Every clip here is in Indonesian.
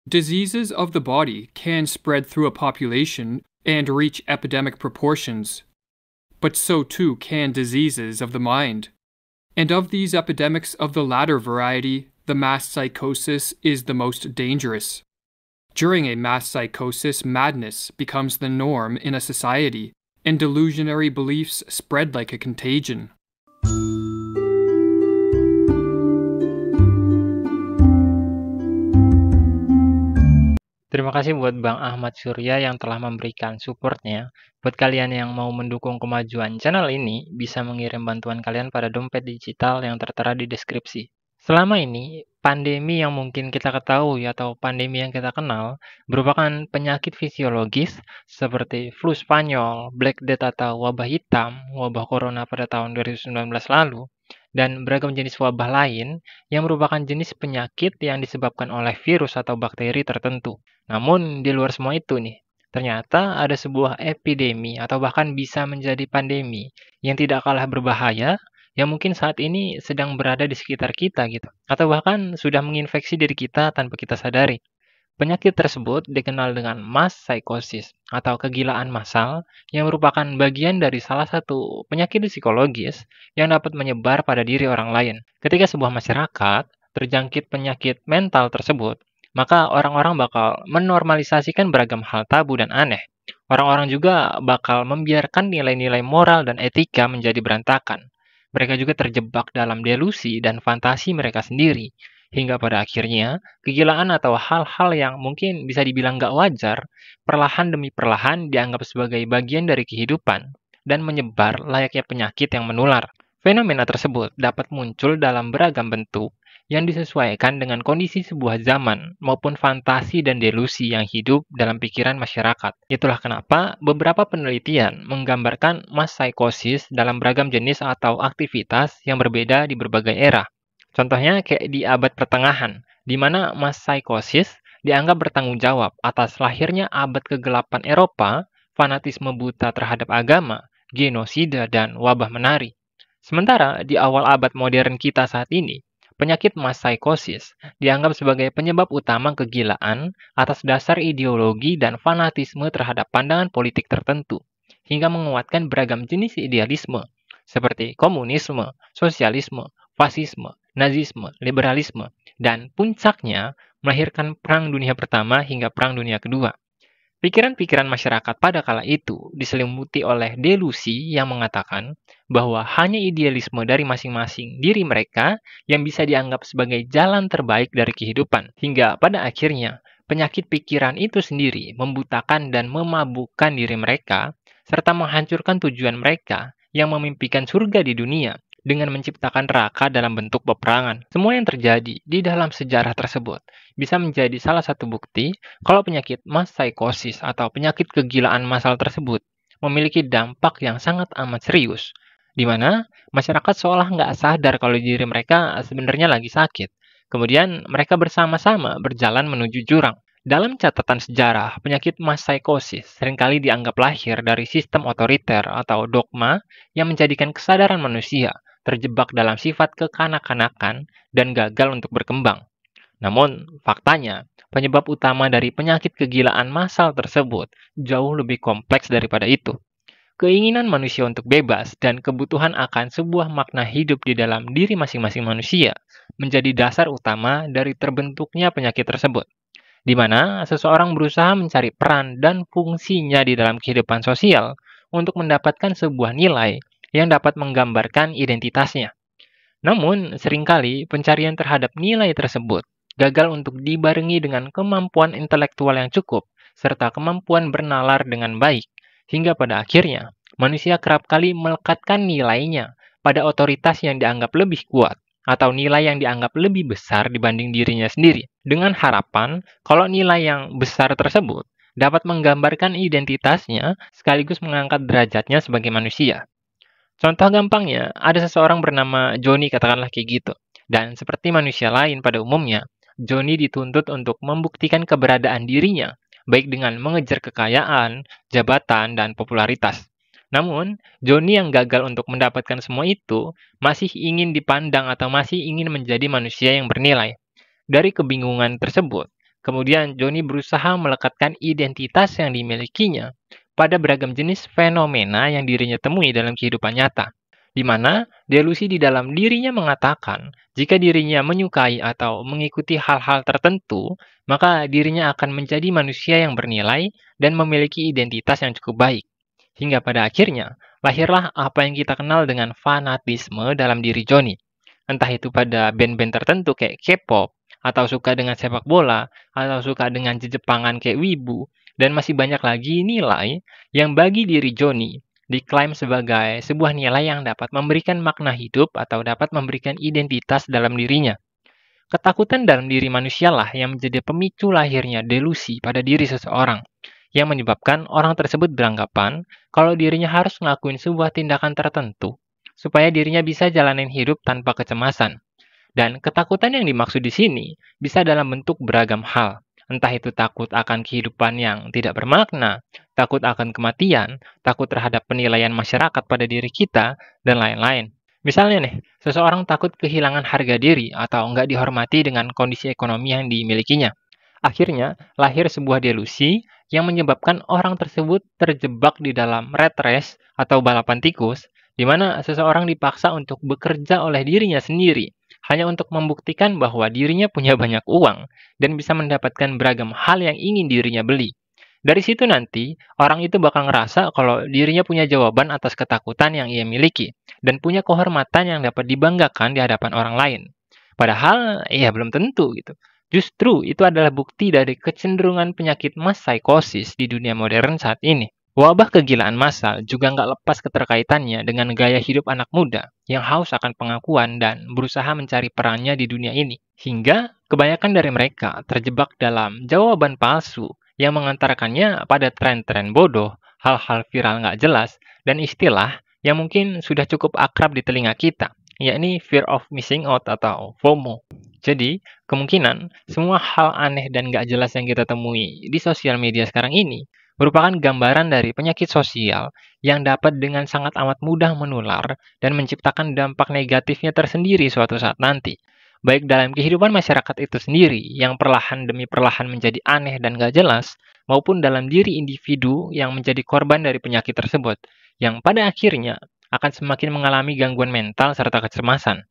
Diseases of the body can spread through a population and reach epidemic proportions, but so too can diseases of the mind. And of these epidemics of the latter variety, the mass psychosis is the most dangerous. During a mass psychosis, madness becomes the norm in a society, and delusionary beliefs spread like a contagion. Terima kasih buat Bang Ahmad Surya yang telah memberikan supportnya. Buat kalian yang mau mendukung kemajuan channel ini, bisa mengirim bantuan kalian pada dompet digital yang tertera di deskripsi. Selama ini, pandemi yang mungkin kita ketahui atau pandemi yang kita kenal merupakan penyakit fisiologis seperti flu Spanyol, Black Death atau wabah hitam, wabah corona pada tahun 2019 lalu, dan beragam jenis wabah lain yang merupakan jenis penyakit yang disebabkan oleh virus atau bakteri tertentu. Namun, di luar semua itu nih, ternyata ada sebuah epidemi atau bahkan bisa menjadi pandemi yang tidak kalah berbahaya yang mungkin saat ini sedang berada di sekitar kita gitu. Atau bahkan sudah menginfeksi diri kita tanpa kita sadari. Penyakit tersebut dikenal dengan mass psychosis atau kegilaan massal yang merupakan bagian dari salah satu penyakit psikologis yang dapat menyebar pada diri orang lain. Ketika sebuah masyarakat terjangkit penyakit mental tersebut, maka orang-orang bakal menormalisasikan beragam hal tabu dan aneh. Orang-orang juga bakal membiarkan nilai-nilai moral dan etika menjadi berantakan. Mereka juga terjebak dalam delusi dan fantasi mereka sendiri. Hingga pada akhirnya, kegilaan atau hal-hal yang mungkin bisa dibilang gak wajar, perlahan demi perlahan dianggap sebagai bagian dari kehidupan dan menyebar layaknya penyakit yang menular. Fenomena tersebut dapat muncul dalam beragam bentuk yang disesuaikan dengan kondisi sebuah zaman maupun fantasi dan delusi yang hidup dalam pikiran masyarakat. Itulah kenapa beberapa penelitian menggambarkan mass psychosis dalam beragam jenis atau aktivitas yang berbeda di berbagai era. Contohnya kayak di abad pertengahan, di mana mass psychosis dianggap bertanggung jawab atas lahirnya abad kegelapan Eropa, fanatisme buta terhadap agama, genosida, dan wabah menari. Sementara di awal abad modern kita saat ini, penyakit mass psychosis dianggap sebagai penyebab utama kegilaan atas dasar ideologi dan fanatisme terhadap pandangan politik tertentu, hingga menguatkan beragam jenis idealisme, seperti komunisme, sosialisme, fasisme, nazisme, liberalisme, dan puncaknya melahirkan Perang Dunia Pertama hingga Perang Dunia Kedua. Pikiran-pikiran masyarakat pada kala itu diselimuti oleh delusi yang mengatakan bahwa hanya idealisme dari masing-masing diri mereka yang bisa dianggap sebagai jalan terbaik dari kehidupan. Hingga pada akhirnya, penyakit pikiran itu sendiri membutakan dan memabukkan diri mereka, serta menghancurkan tujuan mereka yang memimpikan surga di dunia dengan menciptakan neraka dalam bentuk peperangan. Semua yang terjadi di dalam sejarah tersebut bisa menjadi salah satu bukti kalau penyakit mass psychosis atau penyakit kegilaan massal tersebut memiliki dampak yang sangat amat serius, di mana masyarakat seolah nggak sadar kalau diri mereka sebenarnya lagi sakit. Kemudian mereka bersama-sama berjalan menuju jurang. Dalam catatan sejarah, penyakit mass psychosis seringkali dianggap lahir dari sistem otoriter atau dogma yang menjadikan kesadaran manusia terjebak dalam sifat kekanak-kanakan dan gagal untuk berkembang. Namun, faktanya, penyebab utama dari penyakit kegilaan massal tersebut jauh lebih kompleks daripada itu. Keinginan manusia untuk bebas dan kebutuhan akan sebuah makna hidup di dalam diri masing-masing manusia menjadi dasar utama dari terbentuknya penyakit tersebut, di mana seseorang berusaha mencari peran dan fungsinya di dalam kehidupan sosial untuk mendapatkan sebuah nilai yang dapat menggambarkan identitasnya. Namun, seringkali pencarian terhadap nilai tersebut gagal untuk dibarengi dengan kemampuan intelektual yang cukup, serta kemampuan bernalar dengan baik, hingga pada akhirnya, manusia kerap kali melekatkan nilainya pada otoritas yang dianggap lebih kuat, atau nilai yang dianggap lebih besar dibanding dirinya sendiri, dengan harapan kalau nilai yang besar tersebut dapat menggambarkan identitasnya sekaligus mengangkat derajatnya sebagai manusia. Contoh gampangnya, ada seseorang bernama Johnny, katakanlah kayak gitu. Dan seperti manusia lain pada umumnya, Johnny dituntut untuk membuktikan keberadaan dirinya, baik dengan mengejar kekayaan, jabatan, dan popularitas. Namun, Johnny yang gagal untuk mendapatkan semua itu, masih ingin dipandang atau masih ingin menjadi manusia yang bernilai. Dari kebingungan tersebut, Kemudian Johnny berusaha melekatkan identitas yang dimilikinya pada beragam jenis fenomena yang dirinya temui dalam kehidupan nyata, di mana delusi di dalam dirinya mengatakan jika dirinya menyukai atau mengikuti hal-hal tertentu, maka dirinya akan menjadi manusia yang bernilai dan memiliki identitas yang cukup baik. Hingga pada akhirnya, lahirlah apa yang kita kenal dengan fanatisme dalam diri Johnny. Entah itu pada band-band tertentu kayak K-pop, atau suka dengan sepak bola, atau suka dengan Jepangan kayak Wibu, dan masih banyak lagi nilai yang bagi diri Johnny diklaim sebagai sebuah nilai yang dapat memberikan makna hidup atau dapat memberikan identitas dalam dirinya. Ketakutan dalam diri manusialah yang menjadi pemicu lahirnya delusi pada diri seseorang, yang menyebabkan orang tersebut beranggapan kalau dirinya harus ngelakuin sebuah tindakan tertentu supaya dirinya bisa jalanin hidup tanpa kecemasan. Dan ketakutan yang dimaksud di sini bisa dalam bentuk beragam hal. Entah itu takut akan kehidupan yang tidak bermakna, takut akan kematian, takut terhadap penilaian masyarakat pada diri kita, dan lain-lain. Misalnya nih, seseorang takut kehilangan harga diri atau nggak dihormati dengan kondisi ekonomi yang dimilikinya. Akhirnya, lahir sebuah delusi yang menyebabkan orang tersebut terjebak di dalam rat race atau balapan tikus, di mana seseorang dipaksa untuk bekerja oleh dirinya sendiri, hanya untuk membuktikan bahwa dirinya punya banyak uang dan bisa mendapatkan beragam hal yang ingin dirinya beli. Dari situ nanti, orang itu bakal ngerasa kalau dirinya punya jawaban atas ketakutan yang ia miliki dan punya kehormatan yang dapat dibanggakan di hadapan orang lain. Padahal, ya belum tentu gitu. Justru itu adalah bukti dari kecenderungan penyakit mass psikosis di dunia modern saat ini. Wabah kegilaan massal juga nggak lepas keterkaitannya dengan gaya hidup anak muda yang haus akan pengakuan dan berusaha mencari perannya di dunia ini. Hingga kebanyakan dari mereka terjebak dalam jawaban palsu yang mengantarkannya pada tren-tren bodoh, hal-hal viral nggak jelas, dan istilah yang mungkin sudah cukup akrab di telinga kita, yakni fear of missing out atau FOMO. Jadi, kemungkinan semua hal aneh dan nggak jelas yang kita temui di sosial media sekarang ini merupakan gambaran dari penyakit sosial yang dapat dengan sangat amat mudah menular dan menciptakan dampak negatifnya tersendiri suatu saat nanti. Baik dalam kehidupan masyarakat itu sendiri yang perlahan demi perlahan menjadi aneh dan gak jelas, maupun dalam diri individu yang menjadi korban dari penyakit tersebut, yang pada akhirnya akan semakin mengalami gangguan mental serta kecemasan.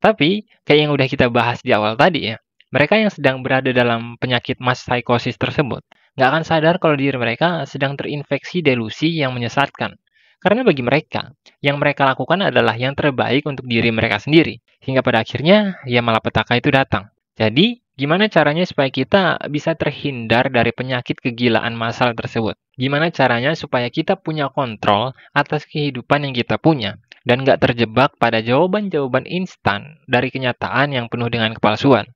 Tapi, kayak yang udah kita bahas di awal tadi ya, mereka yang sedang berada dalam penyakit mass psikosis tersebut, nggak akan sadar kalau diri mereka sedang terinfeksi delusi yang menyesatkan. Karena bagi mereka, yang mereka lakukan adalah yang terbaik untuk diri mereka sendiri. Hingga pada akhirnya, ya malapetaka itu datang. Jadi, gimana caranya supaya kita bisa terhindar dari penyakit kegilaan massal tersebut? Gimana caranya supaya kita punya kontrol atas kehidupan yang kita punya? Dan nggak terjebak pada jawaban-jawaban instan dari kenyataan yang penuh dengan kepalsuan?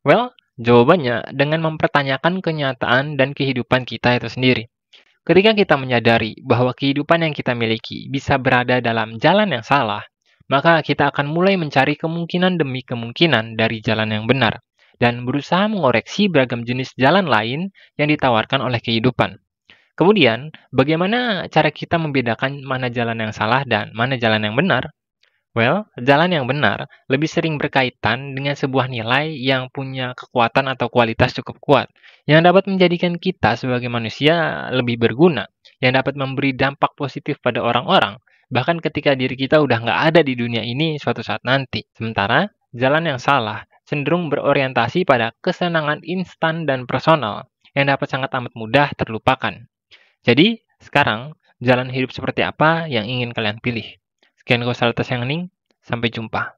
Well, jawabannya dengan mempertanyakan kenyataan dan kehidupan kita itu sendiri. Ketika kita menyadari bahwa kehidupan yang kita miliki bisa berada dalam jalan yang salah, maka kita akan mulai mencari kemungkinan demi kemungkinan dari jalan yang benar, dan berusaha mengoreksi beragam jenis jalan lain yang ditawarkan oleh kehidupan. Kemudian, bagaimana cara kita membedakan mana jalan yang salah dan mana jalan yang benar? Well, jalan yang benar lebih sering berkaitan dengan sebuah nilai yang punya kekuatan atau kualitas cukup kuat, yang dapat menjadikan kita sebagai manusia lebih berguna, yang dapat memberi dampak positif pada orang-orang, bahkan ketika diri kita udah nggak ada di dunia ini suatu saat nanti. Sementara, jalan yang salah cenderung berorientasi pada kesenangan instan dan personal, yang dapat sangat amat mudah terlupakan. Jadi, sekarang, jalan hidup seperti apa yang ingin kalian pilih? Sekian gue Saltas yang Ning, sampai jumpa.